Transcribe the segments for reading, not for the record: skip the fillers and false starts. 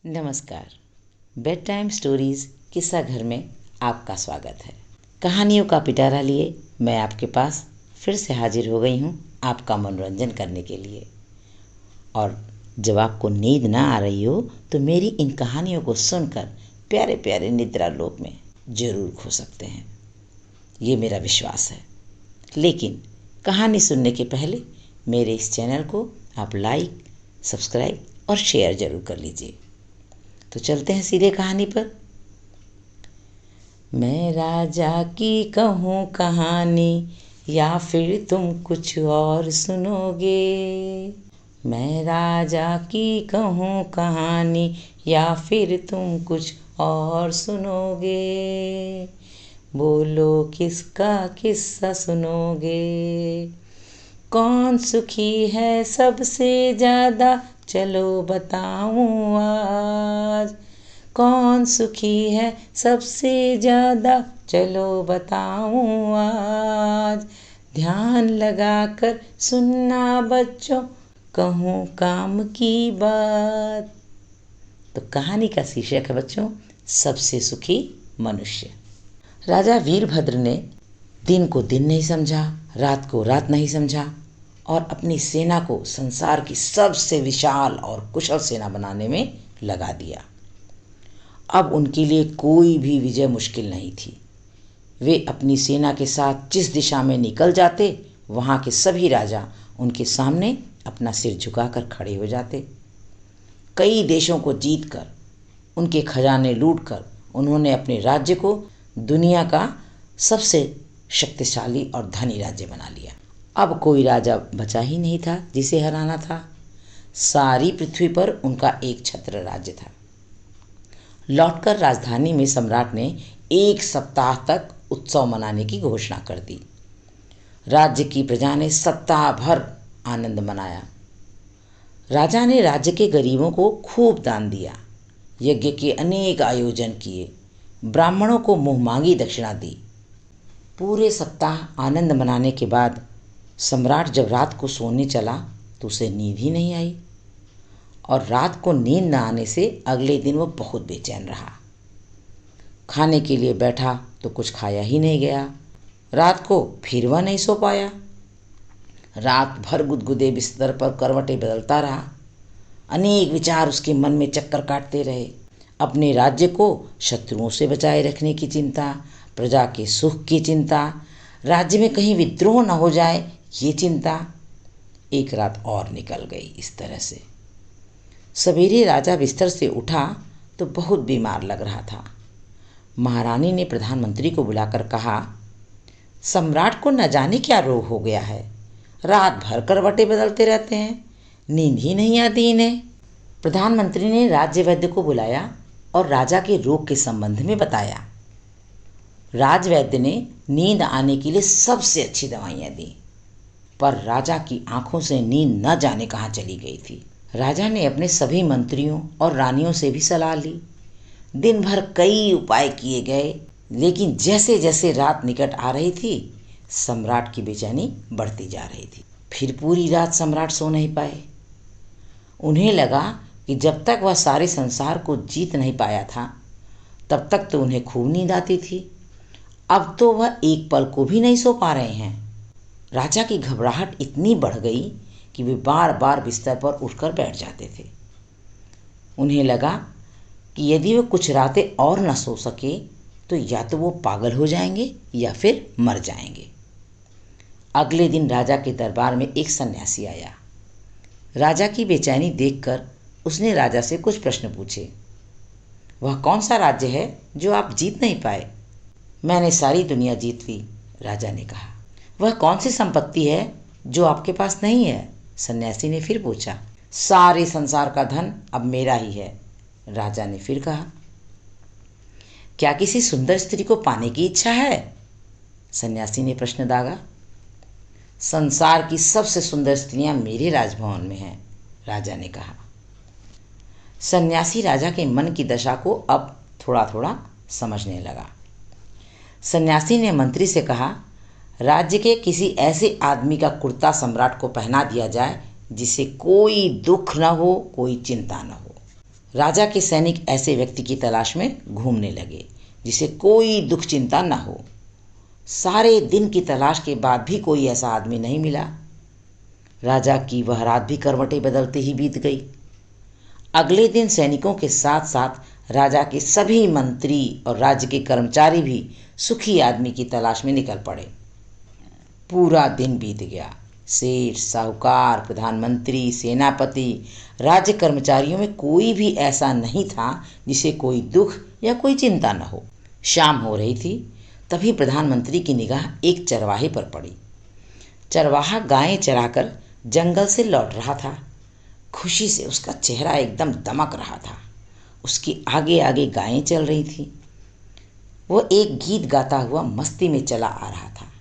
नमस्कार। Bed time stories किस्सा घर में आपका स्वागत है। कहानियों का पिटारा लिए मैं आपके पास फिर से हाजिर हो गई हूँ आपका मनोरंजन करने के लिए। और जब आपको नींद ना आ रही हो तो मेरी इन कहानियों को सुनकर प्यारे प्यारे निद्रा लोक में ज़रूर खो सकते हैं, ये मेरा विश्वास है। लेकिन कहानी सुनने के पहले मेरे इस चैनल को आप लाइक, सब्सक्राइब और शेयर ज़रूर कर लीजिए। तो चलते हैं सीधे कहानी पर। मैं राजा की कहूँ कहानी या फिर तुम कुछ और सुनोगे। मैं राजा की कहूँ कहानी या फिर तुम कुछ और सुनोगे। बोलो किसका किस्सा सुनोगे। कौन सुखी है सबसे ज़्यादा, चलो बताऊं आज। कौन सुखी है सबसे ज़्यादा, चलो बताऊं आज। ध्यान लगाकर सुनना बच्चों, कहूँ काम की बात। तो कहानी का शीर्षक है बच्चों, सबसे सुखी मनुष्य। राजा वीरभद्र ने दिन को दिन नहीं समझा, रात को रात नहीं समझा और अपनी सेना को संसार की सबसे विशाल और कुशल सेना बनाने में लगा दिया। अब उनके लिए कोई भी विजय मुश्किल नहीं थी। वे अपनी सेना के साथ जिस दिशा में निकल जाते, वहाँ के सभी राजा उनके सामने अपना सिर झुकाकर खड़े हो जाते। कई देशों को जीतकर, उनके खजाने लूटकर उन्होंने अपने राज्य को दुनिया का सबसे शक्तिशाली और धनी राज्य बना लिया। अब कोई राजा बचा ही नहीं था जिसे हराना था। सारी पृथ्वी पर उनका एक छत्र राज्य था। लौटकर राजधानी में सम्राट ने 1 सप्ताह तक उत्सव मनाने की घोषणा कर दी। राज्य की प्रजा ने सप्ताह भर आनंद मनाया। राजा ने राज्य के गरीबों को खूब दान दिया, यज्ञ के अनेक आयोजन किए, ब्राह्मणों को मुँहमांगी दक्षिणा दी। पूरे सप्ताह आनंद मनाने के बाद सम्राट जब रात को सोने चला तो उसे नींद ही नहीं आई और रात को नींद न आने से अगले दिन वो बहुत बेचैन रहा। खाने के लिए बैठा तो कुछ खाया ही नहीं गया। रात को फिर वह नहीं सो पाया। रात भर गुदगुदे बिस्तर पर करवटें बदलता रहा। अनेक विचार उसके मन में चक्कर काटते रहे। अपने राज्य को शत्रुओं से बचाए रखने की चिंता, प्रजा के सुख की चिंता, राज्य में कहीं विद्रोह न हो जाए ये चिंता। एक रात और निकल गई इस तरह से। सवेरे राजा बिस्तर से उठा तो बहुत बीमार लग रहा था। महारानी ने प्रधानमंत्री को बुलाकर कहा, सम्राट को न जाने क्या रोग हो गया है, रात भर करवटें बदलते रहते हैं, नींद ही नहीं आती इन्हें। प्रधानमंत्री ने राज्य वैद्य को बुलाया और राजा के रोग के संबंध में बताया। राजवैद्य ने नींद आने के लिए सबसे अच्छी दवाइयाँ दी, पर राजा की आंखों से नींद न जाने कहाँ चली गई थी। राजा ने अपने सभी मंत्रियों और रानियों से भी सलाह ली। दिन भर कई उपाय किए गए, लेकिन जैसे जैसे रात निकट आ रही थी, सम्राट की बेचैनी बढ़ती जा रही थी। फिर पूरी रात सम्राट सो नहीं पाए। उन्हें लगा कि जब तक वह सारे संसार को जीत नहीं पाया था, तब तक तो उन्हें खूब नींद आती थी। अब तो वह एक पल को भी नहीं सो पा रहे हैं। राजा की घबराहट इतनी बढ़ गई कि वे बार बार बिस्तर पर उठकर बैठ जाते थे। उन्हें लगा कि यदि वे कुछ रातें और न सो सके तो या तो वो पागल हो जाएंगे या फिर मर जाएंगे। अगले दिन राजा के दरबार में एक सन्यासी आया। राजा की बेचैनी देखकर उसने राजा से कुछ प्रश्न पूछे। वह कौन सा राज्य है जो आप जीत नहीं पाए? मैंने सारी दुनिया जीत ली, राजा ने कहा। वह कौन सी संपत्ति है जो आपके पास नहीं है? सन्यासी ने फिर पूछा। सारे संसार का धन अब मेरा ही है, राजा ने फिर कहा। क्या किसी सुंदर स्त्री को पाने की इच्छा है? सन्यासी ने प्रश्न दागा। संसार की सबसे सुंदर स्त्रियां मेरे राजभवन में हैं, राजा ने कहा। सन्यासी राजा के मन की दशा को अब थोड़ा थोड़ा समझने लगा। सन्यासी ने मंत्री से कहा, राज्य के किसी ऐसे आदमी का कुर्ता सम्राट को पहना दिया जाए जिसे कोई दुख न हो, कोई चिंता न हो। राजा के सैनिक ऐसे व्यक्ति की तलाश में घूमने लगे जिसे कोई दुख चिंता न हो। सारे दिन की तलाश के बाद भी कोई ऐसा आदमी नहीं मिला। राजा की वह रात भी करवटें बदलते ही बीत गई। अगले दिन सैनिकों के साथ साथ राजा के सभी मंत्री और राज्य के कर्मचारी भी सुखी आदमी की तलाश में निकल पड़े। पूरा दिन बीत गया। सेठ, साहूकार, प्रधानमंत्री, सेनापति, राज्य कर्मचारियों में कोई भी ऐसा नहीं था जिसे कोई दुख या कोई चिंता न हो। शाम हो रही थी, तभी प्रधानमंत्री की निगाह एक चरवाहे पर पड़ी। चरवाहा गायें चराकर जंगल से लौट रहा था। खुशी से उसका चेहरा एकदम दमक रहा था। उसके आगे आगे गायें चल रही थीं। वह एक गीत गाता हुआ मस्ती में चला आ रहा था।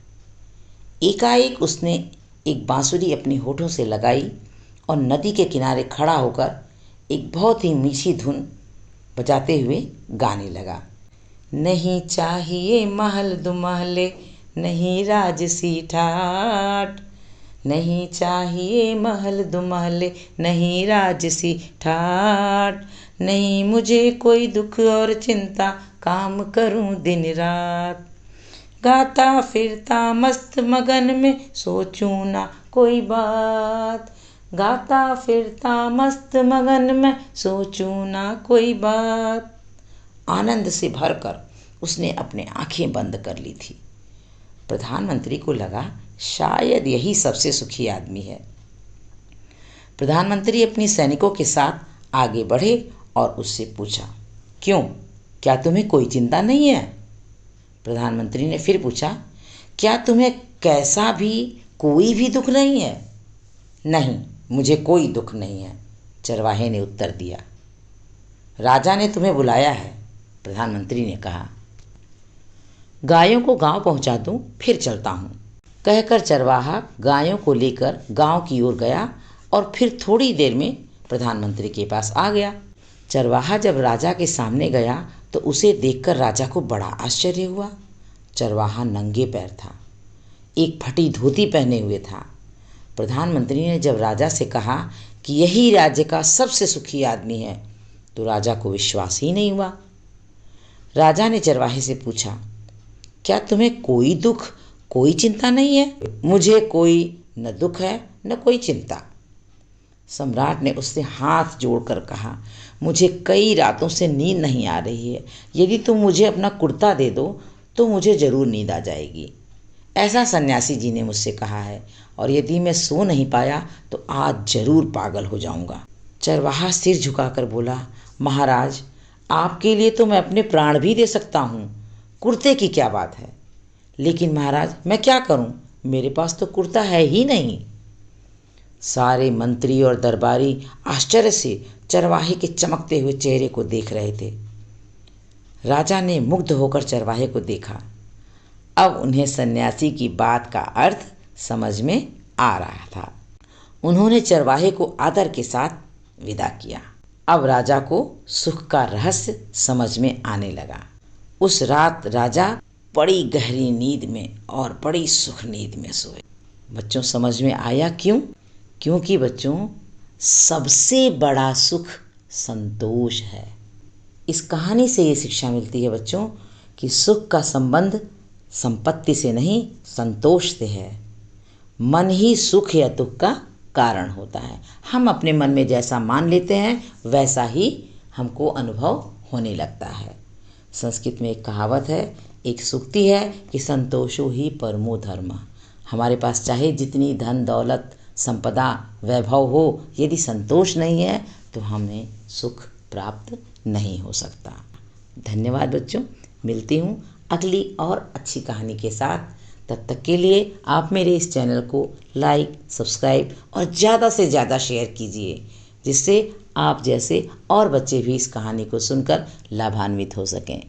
एकाएक उसने एक बांसुरी अपने होठों से लगाई और नदी के किनारे खड़ा होकर एक बहुत ही मीठी धुन बजाते हुए गाने लगा। नहीं चाहिए महल दुमहले, नहीं राजसी ठाठ, नहीं चाहिए महल दुमहले, नहीं राजसी ठाठ, नहीं मुझे कोई दुख और चिंता, काम करूं दिन रात, गाता फिरता मस्त मगन में, सोचूं ना कोई बात, गाता फिरता मस्त मगन में, सोचूं ना कोई बात। आनंद से भरकर उसने अपने आंखें बंद कर ली थी। प्रधानमंत्री को लगा शायद यही सबसे सुखी आदमी है। प्रधानमंत्री अपने सैनिकों के साथ आगे बढ़े और उससे पूछा, क्यों, क्या तुम्हें कोई चिंता नहीं है? प्रधानमंत्री ने फिर पूछा, क्या तुम्हें कैसा भी कोई भी दुख नहीं है? नहीं, मुझे कोई दुख नहीं है, चरवाहे ने उत्तर दिया। राजा ने तुम्हें बुलाया है, प्रधानमंत्री ने कहा। गायों को गांव पहुंचा दूं, फिर चलता हूं, कहकर चरवाहा गायों को लेकर गांव की ओर गया और फिर थोड़ी देर में प्रधानमंत्री के पास आ गया। चरवाहा जब राजा के सामने गया तो उसे देखकर राजा को बड़ा आश्चर्य हुआ। चरवाहा नंगे पैर था, एक फटी धोती पहने हुए था। प्रधानमंत्री ने जब राजा से कहा कि यही राज्य का सबसे सुखी आदमी है, तो राजा को विश्वास ही नहीं हुआ। राजा ने चरवाहे से पूछा, क्या तुम्हें कोई दुख, कोई चिंता नहीं है? मुझे कोई न दुख है न कोई चिंता। सम्राट ने उससे हाथ जोड़कर कहा, मुझे कई रातों से नींद नहीं आ रही है। यदि तुम मुझे अपना कुर्ता दे दो तो मुझे जरूर नींद आ जाएगी। ऐसा सन्यासी जी ने मुझसे कहा है, और यदि मैं सो नहीं पाया तो आज जरूर पागल हो जाऊंगा। चरवाहा सिर झुकाकर बोला, महाराज, आपके लिए तो मैं अपने प्राण भी दे सकता हूँ, कुर्ते की क्या बात है। लेकिन महाराज, मैं क्या करूँ, मेरे पास तो कुर्ता है ही नहीं। सारे मंत्री और दरबारी आश्चर्य से चरवाहे के चमकते हुए चेहरे को देख रहे थे। राजा ने मुग्ध होकर चरवाहे को देखा। अब उन्हें सन्यासी की बात का अर्थ समझ में आ रहा था। उन्होंने चरवाहे को आदर के साथ विदा किया। अब राजा को सुख का रहस्य समझ में आने लगा। उस रात राजा बड़ी गहरी नींद में और बड़ी सुख नींद में सोए। बच्चों, समझ में आया क्यों? क्योंकि बच्चों, सबसे बड़ा सुख संतोष है। इस कहानी से ये शिक्षा मिलती है बच्चों कि सुख का संबंध संपत्ति से नहीं, संतोष से है। मन ही सुख या दुख का कारण होता है। हम अपने मन में जैसा मान लेते हैं वैसा ही हमको अनुभव होने लगता है। संस्कृत में एक कहावत है, एक सूक्ति है कि संतोषो ही परमो धर्म। हमारे पास चाहे जितनी धन दौलत संपदा वैभव हो, यदि संतोष नहीं है तो हमें सुख प्राप्त नहीं हो सकता। धन्यवाद बच्चों, मिलती हूँ अगली और अच्छी कहानी के साथ। तब तक के लिए आप मेरे इस चैनल को लाइक, सब्सक्राइब और ज़्यादा से ज़्यादा शेयर कीजिए, जिससे आप जैसे और बच्चे भी इस कहानी को सुनकर लाभान्वित हो सकें।